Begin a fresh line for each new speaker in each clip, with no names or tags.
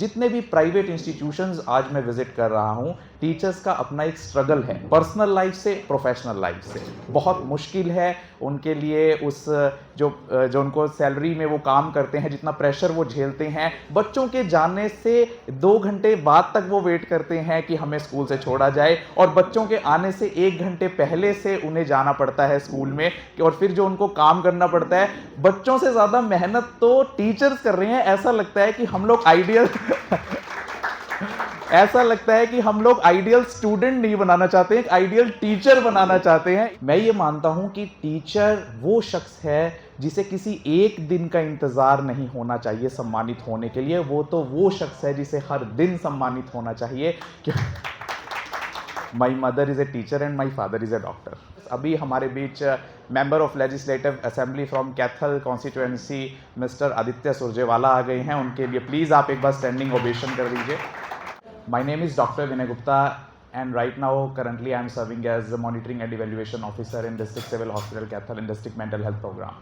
जितने भी private institutions आज मैं विजिट कर रहा हूँ, टीचर्स का अपना एक स्ट्रगल है, पर्सनल लाइफ से प्रोफेशनल लाइफ से। बहुत मुश्किल है उनके लिए उस जो उनको सैलरी में वो काम करते हैं, जितना प्रेशर वो झेलते हैं, बच्चों के जाने से 2 घंटे बाद तक वो वेट करते हैं कि हमें स्कूल से छोड़ा जाए, और बच्चों के आने से 1 घंटे पहले से उन्हें जाना पड़ता है स्कूल में, और फिर जो उनको काम करना पड़ता है। बच्चों से ज़्यादा मेहनत तो टीचर्स कर रहे हैं। ऐसा लगता है कि हम लोग ऐसा लगता है कि हम लोग आइडियल स्टूडेंट नहीं बनाना चाहते हैं, एक आइडियल टीचर बनाना चाहते हैं। मैं ये मानता हूं कि टीचर वो शख्स है जिसे किसी एक दिन का इंतजार नहीं होना चाहिए सम्मानित होने के लिए। वो शख्स है जिसे हर दिन सम्मानित होना चाहिए। My mother is a teacher and my father is a doctor. अभी हमारे बीच member of legislative assembly from Kaithal constituency mister Aditya Surjewala आ गए हैं। उनके लिए प्लीज आप एक बार स्टैंडिंग ओवेशन कर दीजिए। My name is Dr. Vinay Gupta, and right now currently I am serving as the monitoring and evaluation officer in District Civil Hospital Cathal and District Mental Health Program.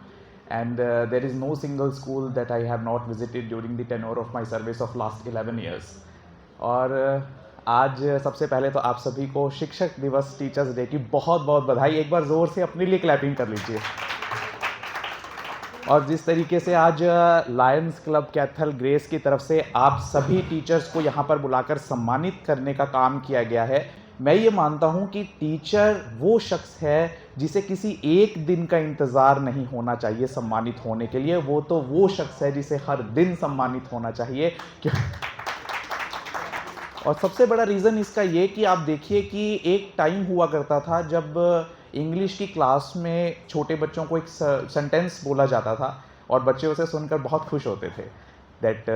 And there is no single school that I have not visited during the tenure of my service of last 11 years. और आज सबसे पहले तो आप सभी को शिक्षक दिवस टीचर्स डे की बहुत बहुत बधाई। एक बार ज़ोर से अपने लिए क्लैपिंग कर लीजिए। और जिस तरीके से आज लायंस क्लब कैथल ग्रेस की तरफ से आप सभी टीचर्स को यहाँ पर बुलाकर सम्मानित करने का काम किया गया है, मैं ये मानता हूँ कि टीचर वो शख्स है जिसे किसी एक दिन का इंतज़ार नहीं होना चाहिए सम्मानित होने के लिए। वो शख्स है जिसे हर दिन सम्मानित होना चाहिए। और सबसे बड़ा रीज़न इसका ये कि आप देखिए कि एक टाइम हुआ करता था जब इंग्लिश की क्लास में छोटे बच्चों को एक सेंटेंस बोला जाता था और बच्चे उसे सुनकर बहुत खुश होते थे, that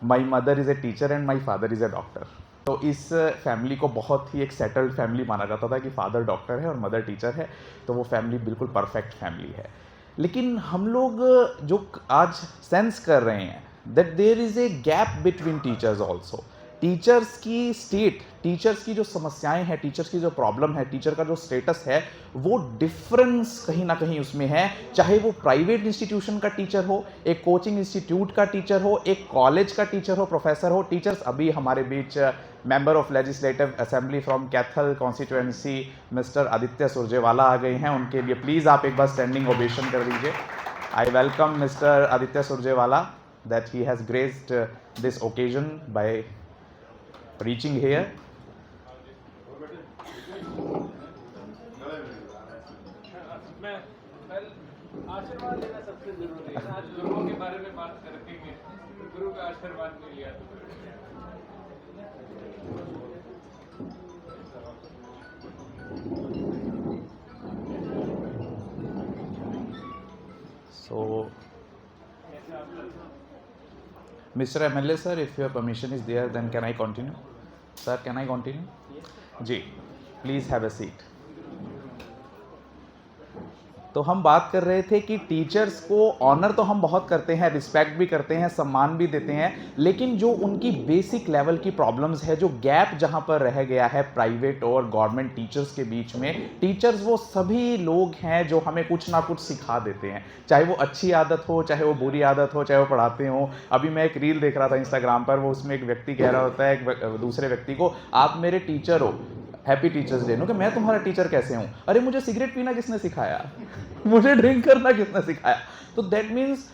my mother is a teacher and my father is a doctor. तो इस फैमिली को बहुत ही एक सेटल्ड फैमिली माना जाता था कि फादर डॉक्टर है और मदर टीचर है, तो वो फैमिली बिल्कुल परफेक्ट फैमिली है। लेकिन हम लोग जो आज सेंस कर रहे हैं that there is a gap between teachers also. Teachers की स्टेट, टीचर्स की जो समस्याएं हैं, टीचर्स की जो प्रॉब्लम है, टीचर का जो स्टेटस है, वो डिफरेंस कहीं ना कहीं उसमें है। चाहे वो प्राइवेट इंस्टीट्यूशन का टीचर हो, एक कोचिंग इंस्टीट्यूट का टीचर हो, एक कॉलेज का टीचर हो, प्रोफेसर हो। टीचर्स अभी हमारे बीच member of legislative assembly from Kaithal constituency mister Aditya Surjewala आ गए हैं। उनके लिए प्लीज आप एक बार स्टैंडिंग ओवेशन कर दीजिए। I welcome Mister Aditya Surjewala that he has graced this occasion by reaching here.
आशीर्वाद लेना सबसे जरूरी है। आज गुरुओं के बारे में बात करके गुरु का आशीर्वाद नहीं लिया
So Mr. MLA sir, if your permission is there, then can I continue? Sir, can I continue? Yes. Ji, please have a seat. तो हम बात कर रहे थे कि टीचर्स को ऑनर तो हम बहुत करते हैं, रिस्पेक्ट भी करते हैं, सम्मान भी देते हैं, लेकिन जो उनकी बेसिक लेवल की प्रॉब्लम्स है, जो गैप जहां पर रह गया है प्राइवेट और गवर्नमेंट टीचर्स के बीच में, टीचर्स वो सभी लोग हैं जो हमें कुछ ना कुछ सिखा देते हैं, चाहे वो अच्छी आदत हो, चाहे वो बुरी आदत हो, चाहे वो पढ़ाते हो। अभी मैं एक रील देख रहा था इंस्टाग्राम पर, वो उसमें एक व्यक्ति कह रहा होता है एक दूसरे व्यक्ति को, आप मेरे टीचर हो, हैप्पी टीचर्स डे। कि मैं तुम्हारा टीचर कैसे हूं? अरे मुझे सिगरेट पीना किसने सिखाया? मुझे ड्रिंक करना किसने सिखाया? तो that means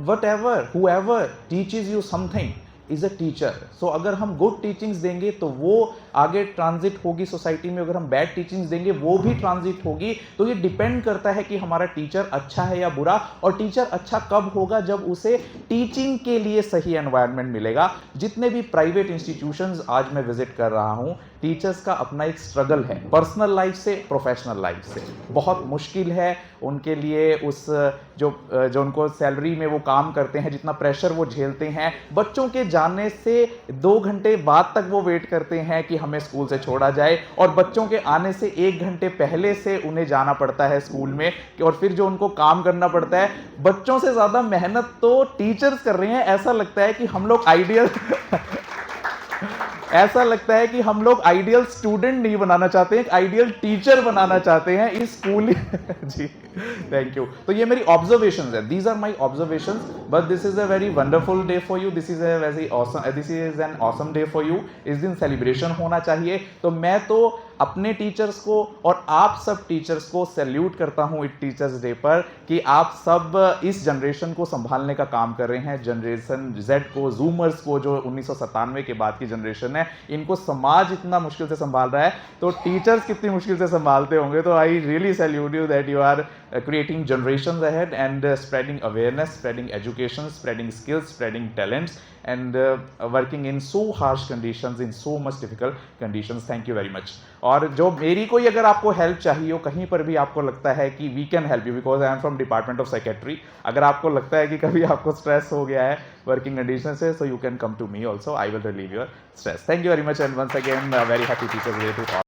whatever, whoever teaches you something is a teacher. So अगर हम गुड टीचिंग्स देंगे तो वो आगे ट्रांजिट होगी सोसाइटी में, अगर हम बैड टीचिंग्स देंगे वो भी ट्रांजिट होगी। तो ये डिपेंड करता है कि हमारा टीचर अच्छा है या बुरा, और टीचर अच्छा कब होगा? जब उसे टीचिंग के लिए सही एनवायरनमेंट मिलेगा। जितने भी प्राइवेट इंस्टीट्यूशंस आज मैं विजिट कर रहा हूं, टीचर्स का अपना एक स्ट्रगल है, पर्सनल लाइफ से प्रोफेशनल लाइफ से। बहुत मुश्किल है उनके लिए उस जो उनको सैलरी में वो काम करते हैं, जितना प्रेशर वो झेलते हैं, बच्चों के जाने से 2 घंटे बाद तक वो वेट करते हैं कि हमें स्कूल से छोड़ा जाए, और बच्चों के आने से 1 घंटे पहले से उन्हें जाना पड़ता है स्कूल में, और फिर जो उनको काम करना पड़ता है। बच्चों से ज्यादा मेहनत तो टीचर्स कर रहे हैं। ऐसा लगता है कि हम लोग ऐसा लगता है कि हम लोग आइडियल स्टूडेंट नहीं बनाना चाहते हैं, एक आइडियल टीचर बनाना चाहते हैं इस स्कूल जी थैंक यू। तो ये मेरी ऑब्जर्वेशंस है, these are my observations, but this is a very wonderful day for you, this is a very awesome, this is an awesome day for you. इस दिन celebration होना चाहिए। तो मैं तो अपने टीचर्स को और आप सब टीचर्स को सैल्यूट करता हूं इस टीचर्स डे पर कि आप सब इस जनरेशन को संभालने का काम कर रहे हैं, जनरेशन जेड को, जूमर्स को, जो 1997 के बाद की जनरेशन है, इनको समाज इतना मुश्किल से संभाल रहा है, तो टीचर्स कितनी मुश्किल से संभालते होंगे। तो I really salute you that you are creating generations ahead and spreading awareness, spreading education, spreading skills, spreading talents, and working in so harsh conditions, in so much difficult conditions. Thank you very much. और जो मेरी कोई अगर आपको help चाहिए हो, कहीं पर भी आपको लगता है कि we can help you, because I am from department of psychiatry, अगर आपको लगता है कि कभी आपको स्ट्रेस हो गया है वर्किंग कंडीशन से, so you can come to me also, I will relieve your stress. Thank you very much and once again very happy teachers day to all.